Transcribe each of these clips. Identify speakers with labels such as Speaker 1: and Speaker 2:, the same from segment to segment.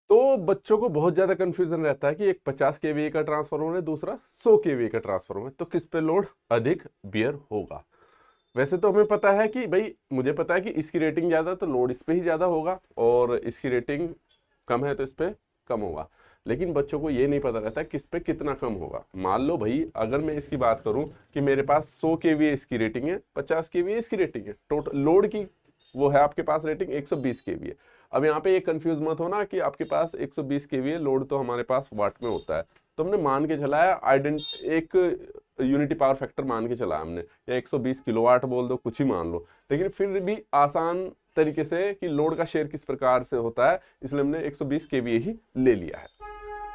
Speaker 1: तो बच्चों को बहुत ज्यादा कंफ्यूजन रहता है कि एक 50 केवीए का ट्रांसफार्मर है, दूसरा 100 केवीए का ट्रांसफार्मर है, तो किस पे लोड अधिक बियर होगा। वैसे तो हमें पता है कि भाई, मुझे पता है कि इसकी रेटिंग ज्यादा तो लोड इस पे ही ज्यादा होगा, और इसकी रेटिंग कम है तो इस पे कम होगा। लेकिन बच्चों को ये नहीं पता रहता किस पे कितना कम होगा। मान लो भाई, अगर मैं इसकी बात करूं कि मेरे पास 100 केवीए इसकी रेटिंग है, 50 केवीए इसकी रेटिंग है, टोटल लोड की वो है आपके पास रेटिंग 120 केवीए। अब यहाँ पे ये कंफ्यूज मत होना कि आपके पास 120 केवीए लोड तो हमारे पास वाट में होता है, तो हमने मान के चलाया एक यूनिटी पावर फैक्टर मान के चलाया हमने, या 120 किलोवाट बोल दो, कुछ ही मान लो। लेकिन फिर भी आसान तरीके से कि लोड का शेयर किस प्रकार से होता है, इसलिए हमने 120 केवीए ही ले लिया है।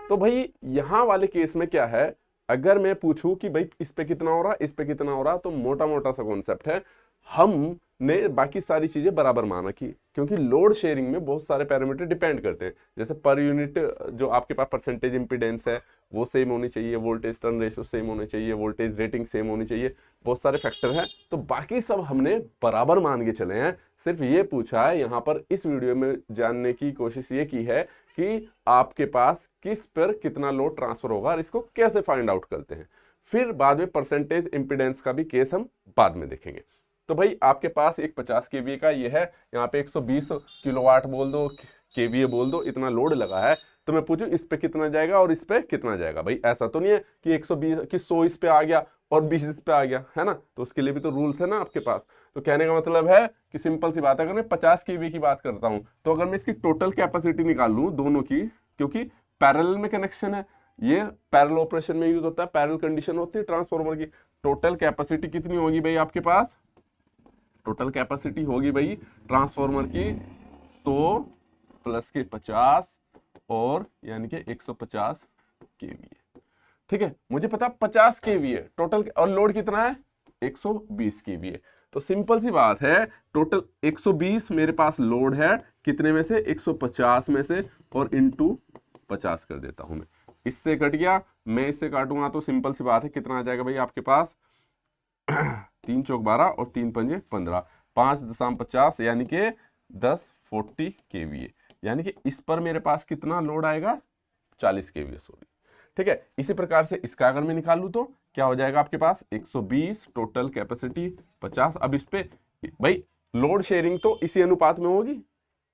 Speaker 1: तो भाई यहाँ वाले केस में क्या है, अगर मैं पूछूं कि भाई इस पे कितना हो रहा, इस पे कितना हो रहा, तो मोटा मोटा सा कॉन्सेप्ट है, हमने बाकी सारी चीजें बराबर मान रखी, क्योंकि लोड शेयरिंग में बहुत सारे पैरामीटर डिपेंड करते हैं। जैसे पर यूनिट जो आपके पास परसेंटेज इंपीडेंस है वो सेम होनी चाहिए, वोल्टेज टर्न रेशियो सेम होने चाहिए, वोल्टेज रेटिंग सेम होनी चाहिए, बहुत सारे फैक्टर हैं, तो बाकी सब हमने बराबर मान के चले हैं। सिर्फ ये पूछा है यहाँ पर, इस वीडियो में जानने की कोशिश ये की है कि आपके पास किस पर कितना लोड ट्रांसफर होगा और इसको कैसे फाइंड आउट करते हैं। फिर बाद में परसेंटेज इंपीडेंस का भी केस हम बाद में देखेंगे। तो भाई आपके पास एक 50 केवीए का ये है, यहाँ पे 120 किलोवाट बोल दो, केवीए बोल दो, इतना लोड लगा है, तो मैं पूछूं इस पे कितना जाएगा और इस पे कितना जाएगा। भाई ऐसा तो नहीं है कि 120 कि 100 इस पे आ गया और 20 इस पे आ गया, है ना, तो उसके लिए भी तो रूल्स है ना आपके पास। तो कहने का मतलब है कि सिंपल सी बात है, अगर मैं 50 केवीए की बात करता हूं, तो अगर मैं इसकी टोटल कैपेसिटी निकाल लूं दोनों की, क्योंकि पैरेलल में कनेक्शन है, ये पैरेलल ऑपरेशन में यूज होता है, पैरेलल कंडीशन होती है ट्रांसफार्मर की, टोटल कैपेसिटी कितनी होगी भाई आपके पास, टोटल कैपेसिटी होगी भाई ट्रांसफार्मर की 100 प्लस के 50 और यानी कि 150 केवीए। ठीक है, मुझे पता 50 केवीए टोटल, और लोड कितना है 120 केवीए। तो सिंपल सी बात है, टोटल 120 मेरे पास लोड है, कितने में से 150 में से, और इंटू 50 कर देता हूं मैं, इससे कट गया, मैं इससे काटूंगा तो सिंपल सी बात है कितना आ जाएगा भाई आपके पास 3 चौक 12 और 3 पंजे 15, 5.50 यानी कि 1040 केवीए, यानी कि इस पर मेरे पास कितना लोड आएगा 40 केवीए, सॉरी। ठीक है, इसी प्रकार से इसका अगर मैं निकालूं तो क्या हो जाएगा आपके पास 120 टोटल कैपेसिटी 50। अब इस पे भाई लोड शेयरिंग तो इसी अनुपात में होगी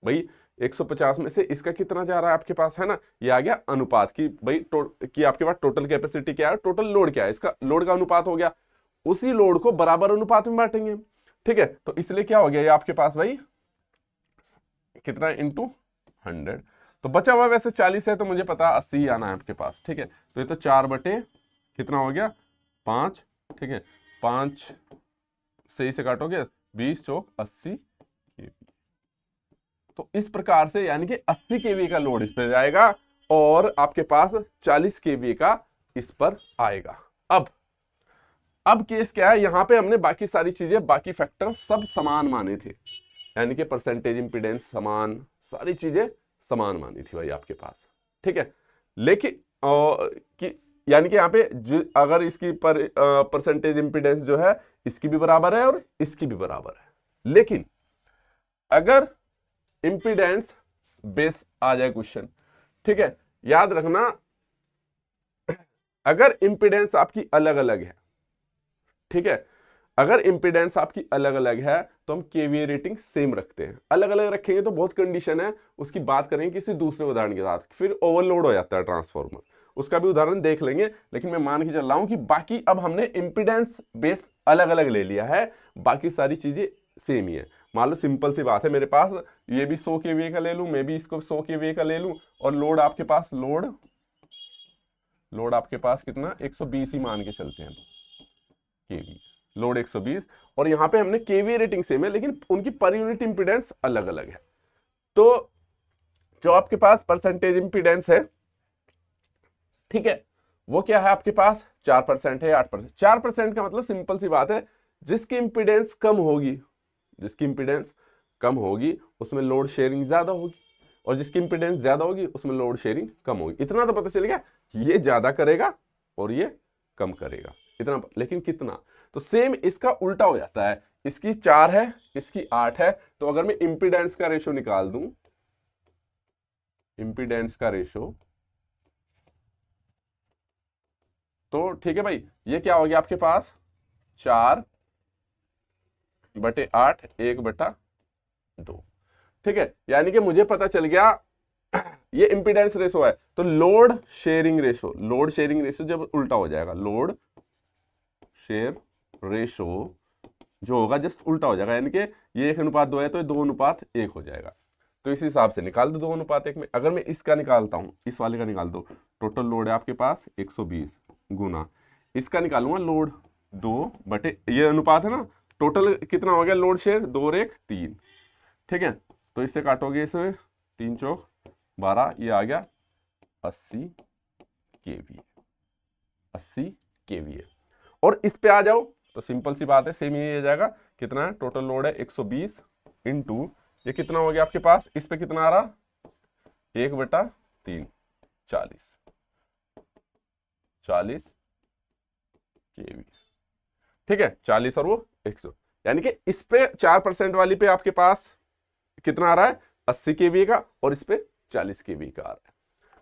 Speaker 1: भाई, 150 में से इसका कितना जा रहा है आपके पास, है ना, ये आ गया अनुपात की भाई कि आपके पास टोटल कैपेसिटी क्या है, टोटल लोड क्या है, इसका लोड का अनुपात हो गया, उसी लोड को बराबर अनुपात में बांटेंगे। ठीक है, तो इसलिए क्या हो गया ये आपके पास भाई कितना इंटू 100, तो बचा हुआ वैसे 40 है, तो मुझे पता 80 ही आना है आपके पास। ठीक है, तो ये तो 4 बटे कितना हो गया 5, ठीक है, 5 सही से काटोगे 20 चौक 80 केवी। तो इस प्रकार से यानी कि 80 केवी का लोड इस पर जाएगा और आपके पास 40 केवी का इस पर आएगा। अब केस क्या है, यहां पे हमने बाकी सारी चीजें, बाकी फैक्टर सब समान माने थे, यानी कि परसेंटेज इंपीडेंस समान, सारी चीजें समान मानी थी भाई आपके पास। ठीक है, लेकिन कि यानी कि यहाँ पे अगर इसकी परसेंटेज इंपीडेंस जो है इसकी भी बराबर है और इसकी भी बराबर है, लेकिन अगर इंपीडेंस बेस आ जाए क्वेश्चन, ठीक है, याद रखना अगर इंपीडेंस आपकी अलग अलग है, ठीक है, अगर इंपीडेंस आपकी अलग अलग है तो हम केवीए रेटिंग सेम रखते हैं। अलग अलग रखेंगे तो बहुत कंडीशन है, उसकी बात करेंगे किसी दूसरे उदाहरण के साथ, फिर ओवरलोड हो जाता है ट्रांसफार्मर, उसका भी उदाहरण देख लेंगे। लेकिन मैं मान के चल रहा हूं कि बाकी अब हमने इंपीडेंस बेस अलग अलग ले लिया है, बाकी सारी चीजें सेम ही है। मान लो सिंपल सी बात है, मेरे पास ये भी 100 केवीए का ले लूं, मैं भी इसको 100 केवीए का ले लूं, और लोड आपके पास लोड आपके पास कितना 120 ही मान के चलते हैं केवी, लोड 120, और यहां पे हमने केवीए रेटिंग सेम है लेकिन उनकी पर यूनिट इंपीडेंस अलग अलग है। तो जो आपके पास परसेंटेज इंपीडेंस है, ठीक है, वो क्या है आपके पास 4% है, 8%। 4% का मतलब सिंपल सी बात है, जिसकी इंपीडेंस कम होगी, जिसकी इंपीडेंस कम होगी उसमें लोड शेयरिंग ज्यादा होगी, और जिसकी इंपीडेंस ज्यादा होगी उसमें लोड शेयरिंग कम होगी। इतना तो पता चल गया, ये ज्यादा करेगा और ये कम करेगा, इतना। लेकिन कितना, तो सेम इसका उल्टा हो जाता है, इसकी 4 है इसकी 8 है, तो अगर मैं इंपीडेंस का रेशियो निकाल दूं, इम्पीडेंस का रेशो, तो ठीक है भाई, ये क्या हो गया आपके पास 4/8 1/2। ठीक है, यानी कि मुझे पता चल गया ये इंपीडेंस रेशो है, तो load sharing ratio, load sharing ratio जब उल्टा हो जाएगा, लोड शेयर रेशो जो होगा जस्ट उल्टा हो जाएगा, यानी कि ये 1:2 है तो ये 2:1 हो जाएगा। तो इस हिसाब से निकाल दो 2:1 में। अगर मैं इसका निकालता हूं, इस वाले का निकाल दो, टोटल लोड है आपके पास 120 गुना इसका निकालूंगा लोड 2 बटे, ये अनुपात है ना, टोटल कितना हो गया लोड शेयर 2 और 1 3। ठीक है, तो इससे काटोगे इसे 3 चौक 12, ये आ गया 80 kVA, 80 kVA। और इस पे आ जाओ तो सिंपल सी बात है, सेम ही आ जाएगा, कितना है टोटल लोड है 120 इंटू ये कितना हो गया आपके पास, इस पे कितना आ रहा 1/3 40 kVA। ठीक है, 40 और वो 100, यानी कि इस पे 4% वाली पे आपके पास कितना आ रहा है 80 kVA का, और इस पे 40 kVA का आ रहा है।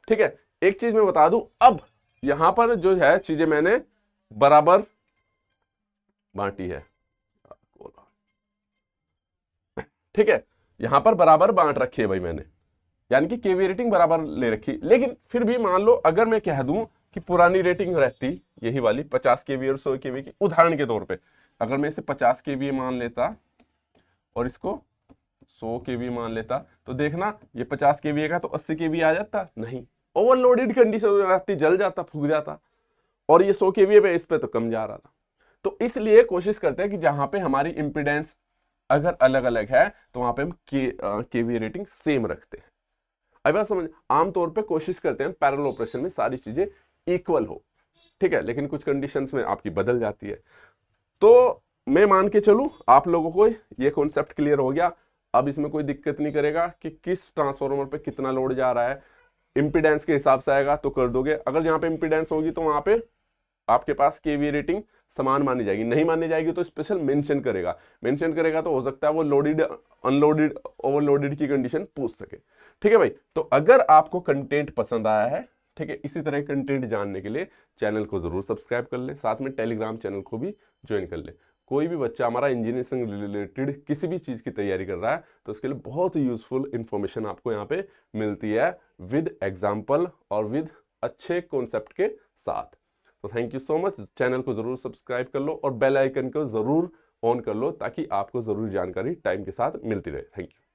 Speaker 1: ठीक है, एक चीज मैं बता दूं, अब यहां पर जो है चीजें मैंने बराबर बांटी है, ठीक है, यहां पर बराबर बांट रखी है भाई मैंने, यानी कि केवी रेटिंग बराबर ले रखी। लेकिन फिर भी मान लो अगर मैं कह दूं कि पुरानी रेटिंग रहती यही वाली 50 kVA और 100 kVA की, उदाहरण के तौर पे अगर मैं इसे 50 kVA मान लेता और इसको 100 kVA मान लेता, तो देखना ये 50 kVA का तो 80 kVA आ जाता, नहीं, ओवरलोडेड कंडीशन हो जाती, जल जाता, फूक जाता, और ये 100 kVA पे इस पे तो कम जा रहा था। तो इसलिए कोशिश करते हैं कि जहां पे हमारी इंपीडेंस अगर अलग अलग है तो वहां पे हम केवीए रेटिंग सेम रखते हैं। अब बात समझ, आमतौर पे कोशिश करते हैं पैरेलल ऑपरेशन में सारी चीजें इक्वल हो, ठीक है, लेकिन कुछ कंडीशंस में आपकी बदल जाती है। तो मैं मान के चलूं आप लोगों को ये कॉन्सेप्ट क्लियर हो गया। अब इसमें कोई दिक्कत नहीं करेगा कि किस ट्रांसफार्मर पे कितना लोड जा रहा है, इंपीडेंस के हिसाब से आएगा तो कर दोगे। अगर यहाँ पे इंपीडेंस होगी तो वहां पे आपके पास केवीए रेटिंग समान मानी जाएगी, नहीं मानी जाएगी तो स्पेशल मेंशन करेगा, मेंशन करेगा तो हो सकता है वो लोडेड अनलोडेड ओवरलोडेड की कंडीशन पूछ सके। ठीक है भाई, तो अगर आपको कंटेंट पसंद आया है, ठीक है, इसी तरह कंटेंट जानने के लिए चैनल को जरूर सब्सक्राइब कर ले, साथ में टेलीग्राम चैनल को भी ज्वाइन कर ले। कोई भी बच्चा हमारा इंजीनियरिंग से रिलेटेड किसी भी चीज की तैयारी कर रहा है तो उसके लिए बहुत यूजफुल इंफॉर्मेशन आपको यहाँ पे मिलती है, विद एग्जाम्पल और विद अच्छे कॉन्सेप्ट के साथ। तो thank you so much, channel को जरूर सब्सक्राइब कर लो और बेल आइकन को जरूर ऑन कर लो ताकि आपको जरूरी जानकारी टाइम के साथ मिलती रहे। Thank you.